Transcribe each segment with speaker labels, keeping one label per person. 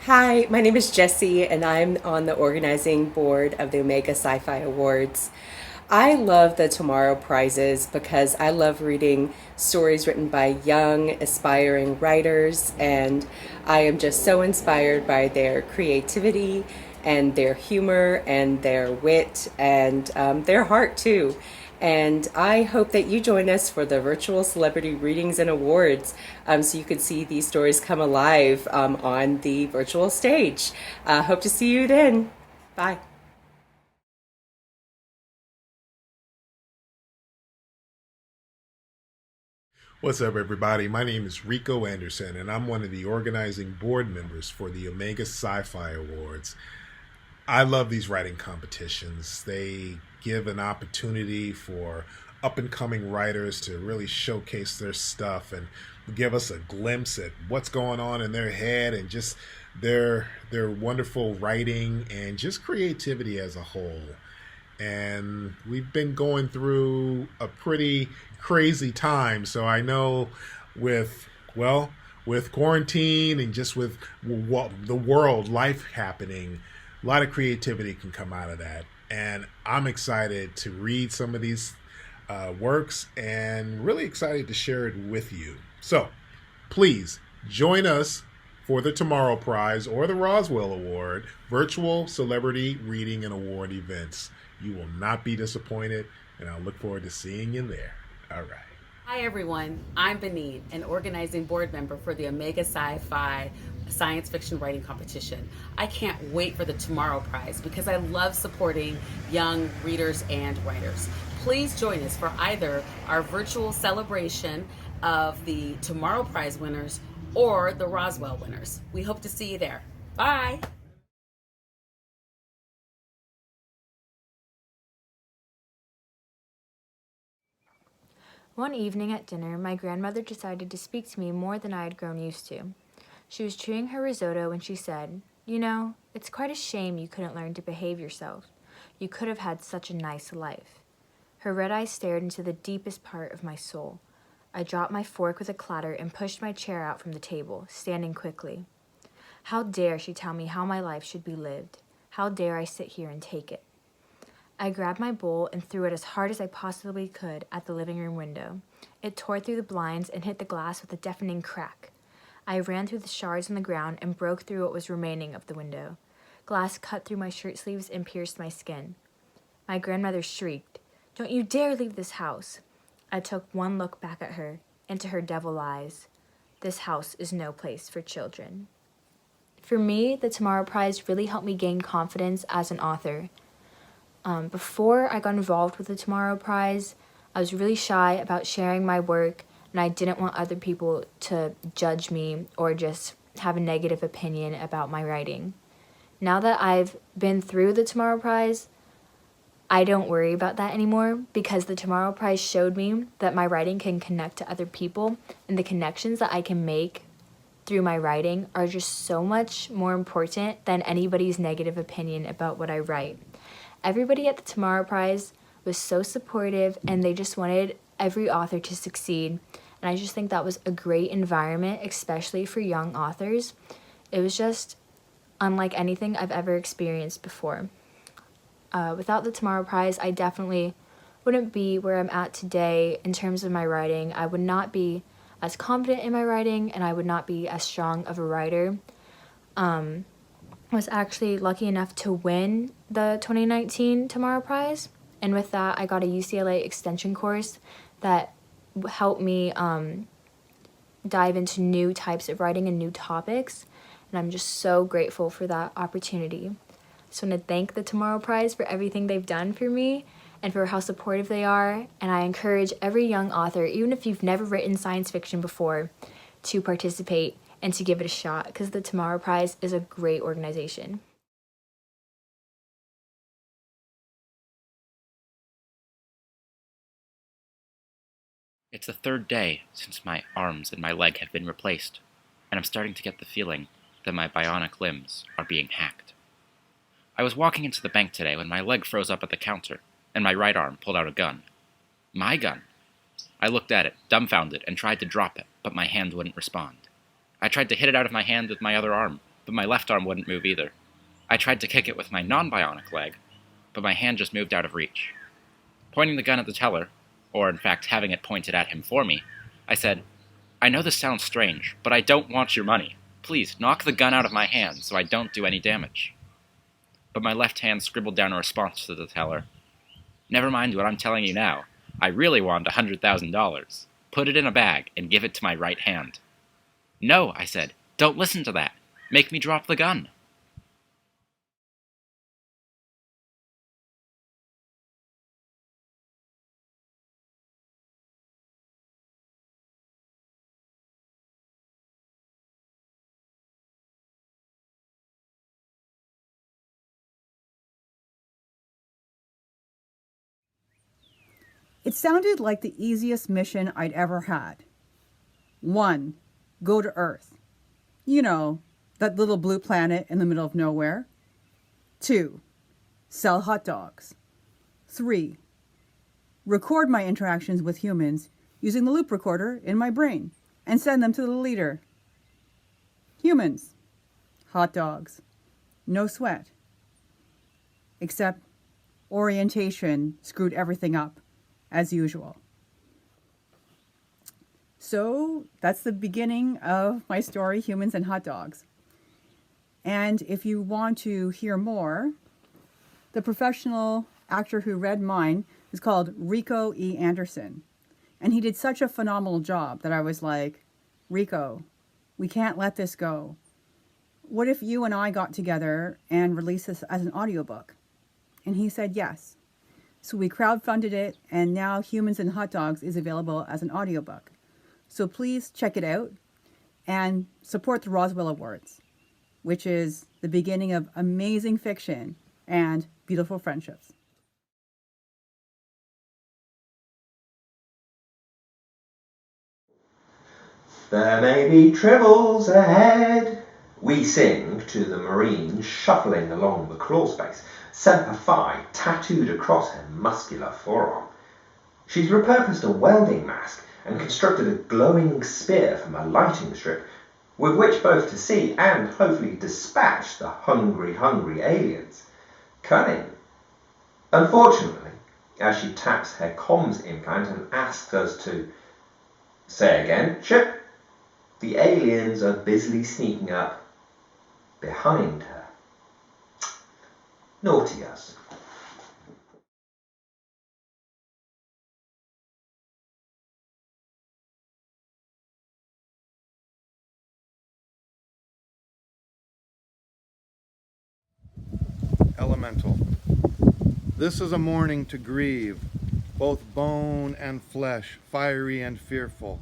Speaker 1: Hi, my name is Jessie, and I'm on the organizing board of the Omega Sci Fi Awards. I love the Tomorrow Prizes because I love reading stories written by young, aspiring writers, and I am just so inspired by their creativity and their humor and their wit and their heart, too. And I hope that you join us for the virtual celebrity readings and awards so you can see these stories come alive on the virtual stage. Hope to see you then. Bye.
Speaker 2: What's up, everybody? My name is Rico Anderson, and I'm one of the organizing board members for the Omega Sci Fi Awards. I love these writing competitions. They give an opportunity for up and coming writers to really showcase their stuff and give us a glimpse at what's going on in their head and just their wonderful writing and just creativity as a whole. And we've been going through a pretty crazy time. So I know with, well, with quarantine and just with the world, life happening, a lot of creativity can come out of that. And I'm excited to read some of these works and really excited to share it with you. So please join us for the Tomorrow Prize or the Roswell Award virtual celebrity reading and award events. You will not be disappointed, and I look forward to seeing you there. All right.
Speaker 3: Hi everyone, I'm Benine, an organizing board member for the Omega Sci-Fi Science Fiction Writing Competition. I can't wait for the Tomorrow Prize because I love supporting young readers and writers. Please join us for either our virtual celebration of the Tomorrow Prize winners or the Roswell winners. We hope to see you there. Bye!
Speaker 4: One evening at dinner, my grandmother decided to speak to me more than I had grown used to. She was chewing her risotto when she said, "You know, it's quite a shame you couldn't learn to behave yourself. You could have had such a nice life." Her red eyes stared into the deepest part of my soul. I dropped my fork with a clatter and pushed my chair out from the table, standing quickly. How dare she tell me how my life should be lived? How dare I sit here and take it? I grabbed my bowl and threw it as hard as I possibly could at the living room window. It tore through the blinds and hit the glass with a deafening crack. I ran through the shards on the ground and broke through what was remaining of the window. Glass cut through my shirt sleeves and pierced my skin. My grandmother shrieked, "Don't you dare leave this house!" I took one look back at her, into her devil eyes. This house is no place for children. For me, the Tomorrow Prize really helped me gain confidence as an author. Before I got involved with the Tomorrow Prize, I was really shy about sharing my work, and I didn't want other people to judge me or just have a negative opinion about my writing. Now that I've been through the Tomorrow Prize, I don't worry about that anymore because the Tomorrow Prize showed me that my writing can connect to other people, and the connections that I can make through my writing are just so much more important than anybody's negative opinion about what I write. Everybody at the Tomorrow Prize was so supportive, and they just wanted every author to succeed. And I just think that was a great environment, especially for young authors. It was just unlike anything I've ever experienced before. Without the Tomorrow Prize, I definitely wouldn't be where I'm at today in terms of my writing. I would not be as confident in my writing, and I would not be as strong of a writer. Was actually lucky enough to win the 2019 Tomorrow Prize. And with that, I got a UCLA extension course that helped me dive into new types of writing and new topics. And I'm just so grateful for that opportunity. So I want to thank the Tomorrow Prize for everything they've done for me and for how supportive they are. And I encourage every young author, even if you've never written science fiction before, to participate and to give it a shot because the Tomorrow Prize is a great organization.
Speaker 5: It's the third day since my arms and my leg have been replaced, and I'm starting to get the feeling that my bionic limbs are being hacked. I was walking into the bank today when my leg froze up at the counter, and my right arm pulled out a gun. My gun! I looked at it, dumbfounded, and tried to drop it, but my hand wouldn't respond. I tried to hit it out of my hand with my other arm, but my left arm wouldn't move either. I tried to kick it with my non-bionic leg, but my hand just moved out of reach. Pointing the gun at the teller, or in fact having it pointed at him for me, I said, "I know this sounds strange, but I don't want your money. Please, knock the gun out of my hand so I don't do any damage." But my left hand scribbled down a response to the teller. "Never mind what I'm telling you now. I really want $100,000. Put it in a bag and give it to my right hand." "No," I said. "Don't listen to that. Make me drop the gun."
Speaker 6: It sounded like the easiest mission I'd ever had. 1. Go to Earth. You know, that little blue planet in the middle of nowhere. 2. Sell hot dogs. 3. Record my interactions with humans using the loop recorder in my brain and send them to the leader. Humans. Hot dogs. No sweat. Except orientation screwed everything up, as usual. So that's the beginning of my story, Humans and Hot Dogs. And if you want to hear more, the professional actor who read mine is called Rico E. Anderson. And he did such a phenomenal job that I was like, "Rico, we can't let this go. What if you and I got together and released this as an audiobook?" And he said yes. So we crowdfunded it, and now Humans and Hot Dogs is available as an audiobook. So please check it out and support the Roswell Awards, which is the beginning of amazing fiction and beautiful friendships.
Speaker 7: There may be troubles ahead, we sing to the Marines shuffling along the crawl space, Semper Fi tattooed across her muscular forearm. She's repurposed a welding mask and constructed a glowing spear from a lighting strip, with which both to see and hopefully dispatch the hungry aliens. Cunning. Unfortunately, as she taps her comms implant and asks us to say again, "Chip," the aliens are busily sneaking up behind her. Naughty us.
Speaker 8: Elemental. This is a morning to grieve, both bone and flesh, fiery and fearful.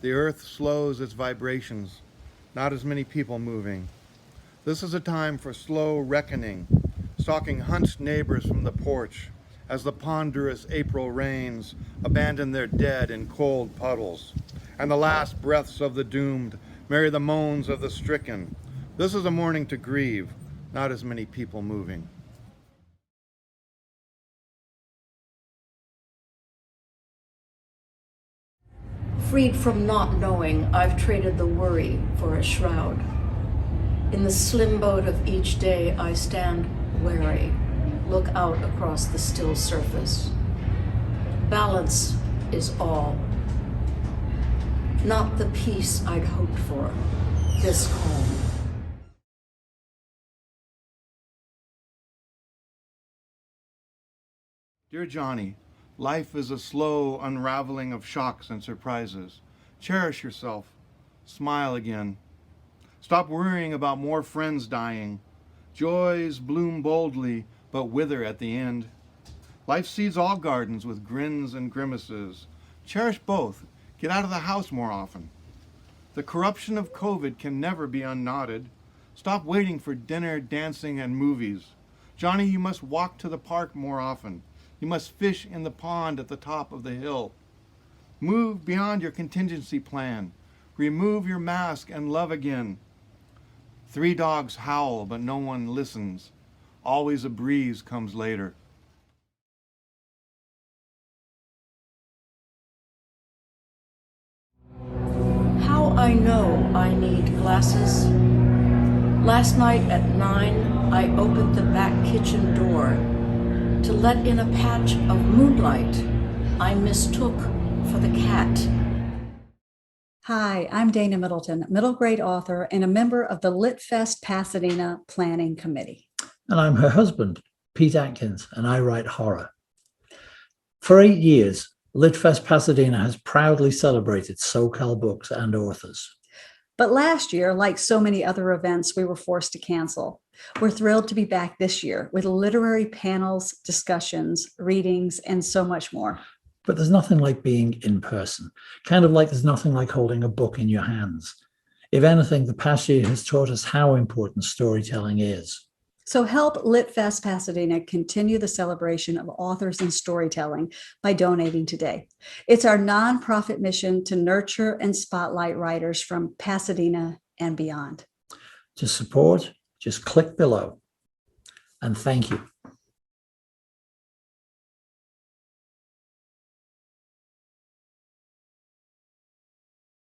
Speaker 8: The earth slows its vibrations, not as many people moving. This is a time for slow reckoning, stalking hunched neighbors from the porch as the ponderous April rains abandon their dead in cold puddles, and the last breaths of the doomed marry the moans of the stricken. This is a morning to grieve, not as many people moving.
Speaker 9: Freed from not knowing, I've traded the worry for a shroud. In the slim boat of each day, I stand wary, look out across the still surface. Balance is all. Not the peace I'd hoped for, this calm.
Speaker 8: Dear Johnny, life is a slow unraveling of shocks and surprises. Cherish yourself. Smile again. Stop worrying about more friends dying. Joys bloom boldly, but wither at the end. Life seeds all gardens with grins and grimaces. Cherish both. Get out of the house more often. The corruption of COVID can never be unknotted. Stop waiting for dinner, dancing, and movies. Johnny, you must walk to the park more often. You must fish in the pond at the top of the hill. Move beyond your contingency plan. Remove your mask and love again. 3 dogs howl, but no one listens. Always a breeze comes later.
Speaker 9: How I know I need glasses? Last night at 9, I opened the back kitchen door to let in a patch of moonlight I mistook for the cat.
Speaker 10: Hi, I'm Dana Middleton, middle grade author and a member of the LitFest Pasadena Planning Committee.
Speaker 11: And I'm her husband, Pete Atkins, and I write horror. For 8 years, LitFest Pasadena has proudly celebrated SoCal books and authors.
Speaker 10: But last year, like so many other events, we were forced to cancel. We're thrilled to be back this year with literary panels, discussions, readings, and so much more.
Speaker 11: But there's nothing like being in person, kind of like there's nothing like holding a book in your hands. If anything, the past year has taught us how important storytelling is.
Speaker 10: So help LitFest Pasadena continue the celebration of authors and storytelling by donating today. It's our nonprofit mission to nurture and spotlight writers from Pasadena and beyond.
Speaker 11: To support, just click below. And thank you.